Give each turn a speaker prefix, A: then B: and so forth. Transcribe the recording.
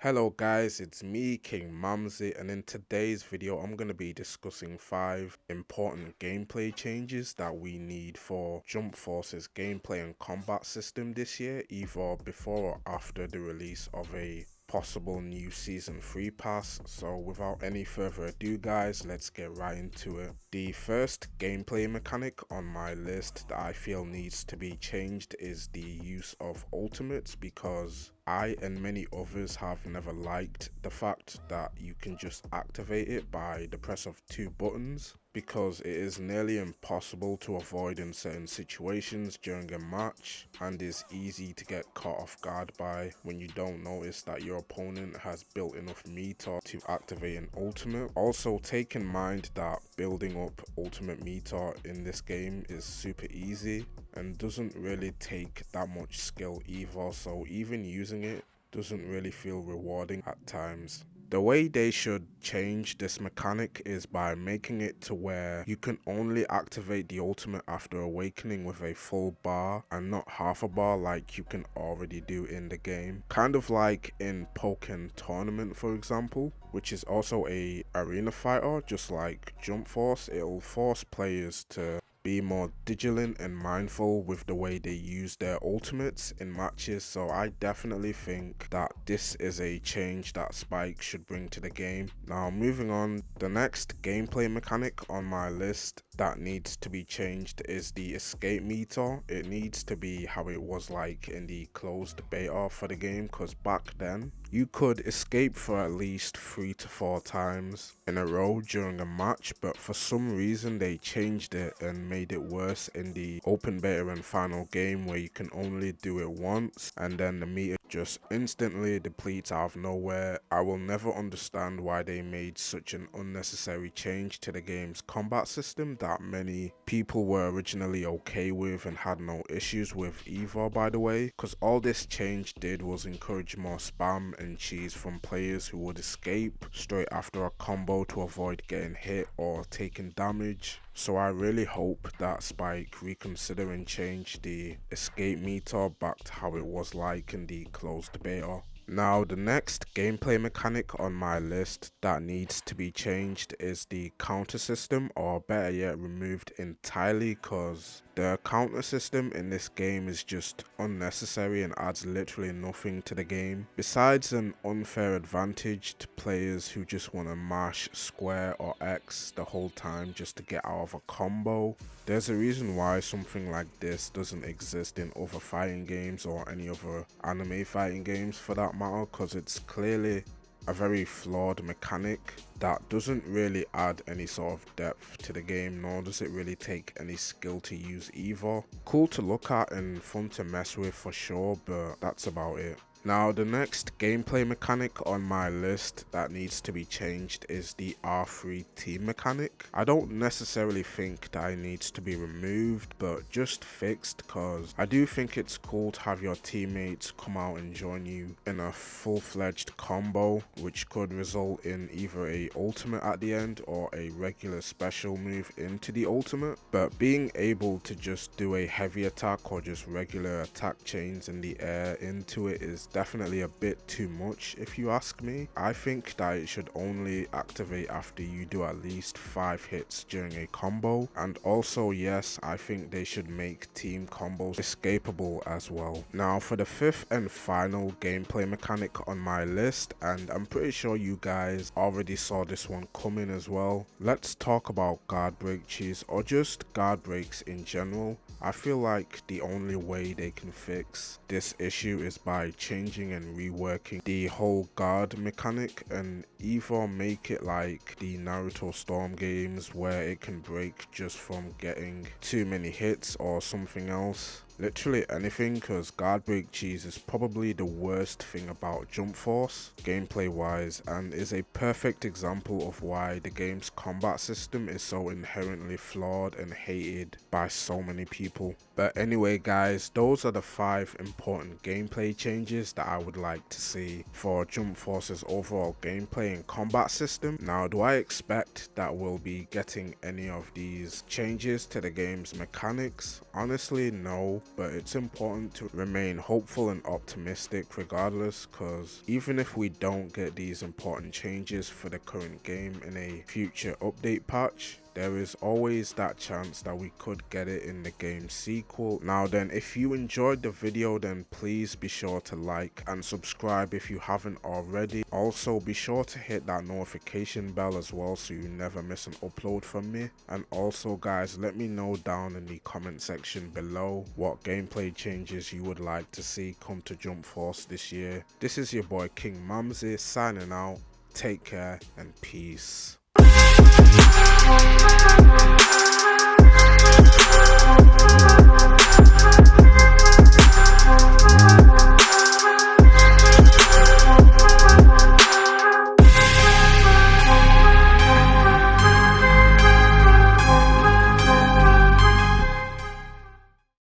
A: Hello guys, it's me, King Mamzi, and in today's video I'm going to be discussing 5 important gameplay changes that we need for Jump Force's gameplay and combat system this year, either before or after the release of a possible new Season 3 pass. So without any further ado guys, let's get right into it. The first gameplay mechanic on my list that I feel needs to be changed is the use of ultimates, because I and many others have never liked the fact that you can just activate it by the press of 2 buttons, because it is nearly impossible to avoid in certain situations during a match and is easy to get caught off guard by when you don't notice that your opponent has built enough meter to activate an ultimate. Also take in mind that building up ultimate meter in this game is super easy and doesn't really take that much skill either, so even using it doesn't really feel rewarding at times. The way they should change this mechanic is by making it to where you can only activate the ultimate after awakening with a full bar and not half a bar like you can already do in the game. Kind of like in Pokken Tournament for example, which is also a arena fighter just like Jump Force. It'll force players to be more vigilant and mindful with the way they use their ultimates in matches, so I definitely think that this is a change that Spike should bring to the game. Now moving on, the next gameplay mechanic on my list that needs to be changed is the escape meter. It needs to be how it was like in the closed beta for the game, because back then you could escape for at least 3 to 4 times in a row during a match, but for some reason they changed it and made it worse in the open beta and final game, where you can only do it once and then the meter just instantly depletes out of nowhere. I will never understand why they made such an unnecessary change to the game's combat system that many people were originally okay with and had no issues with either, by the way, because all this change did was encourage more spam and cheese from players who would escape straight after a combo to avoid getting hit or taking damage. So I really hope that Spike reconsider and change the escape meter back to how it was like in the closed beta. Now the next gameplay mechanic on my list that needs to be changed is the counter system, or better yet removed entirely, because the counter system in this game is just unnecessary and adds literally nothing to the game besides an unfair advantage to players who just want to mash square or X the whole time just to get out of a combo. There's a reason why something like this doesn't exist in other fighting games or any other anime fighting games for that matter, because it's clearly a very flawed mechanic that doesn't really add any sort of depth to the game, nor does it really take any skill to use either. Cool to look at and fun to mess with for sure, but that's about it. Now the next gameplay mechanic on my list that needs to be changed is the R3 team mechanic. I don't necessarily think that it needs to be removed, but just fixed, because I do think it's cool to have your teammates come out and join you in a full-fledged combo, which could result in either a ultimate at the end or a regular special move into the ultimate. But being able to just do a heavy attack or just regular attack chains in the air into it is definitely a bit too much if you ask me. I think that it should only activate after you do at least 5 hits during a combo, and also yes, I think they should make team combos escapable as well. Now for the 5th and final gameplay mechanic on my list, and I'm pretty sure you guys already saw this one coming as well, let's talk about guard break cheese, or just guard breaks in general. I feel like the only way they can fix this issue is by changing and reworking the whole guard mechanic, and either make it like the Naruto Storm games where it can break just from getting too many hits, or something else. Literally anything, because guard break cheese is probably the worst thing about Jump Force gameplay wise, and is a perfect example of why the game's combat system is so inherently flawed and hated by so many people. But anyway guys, those are the 5 important gameplay changes that I would like to see for Jump Force's overall gameplay and combat system. Now do I expect that we'll be getting any of these changes to the game's mechanics? Honestly no. but it's important to remain hopeful and optimistic regardless, because even if we don't get these important changes for the current game in a future update patch, there is always that chance that we could get it in the game's sequel. Now then, if you enjoyed the video, then please be sure to like and subscribe if you haven't already. Also be sure to hit that notification bell as well so you never miss an upload from me. And also guys, let me know down in the comment section below what gameplay changes you would like to see come to Jump Force this year. This is your boy King Mamzy signing out. Take care and peace.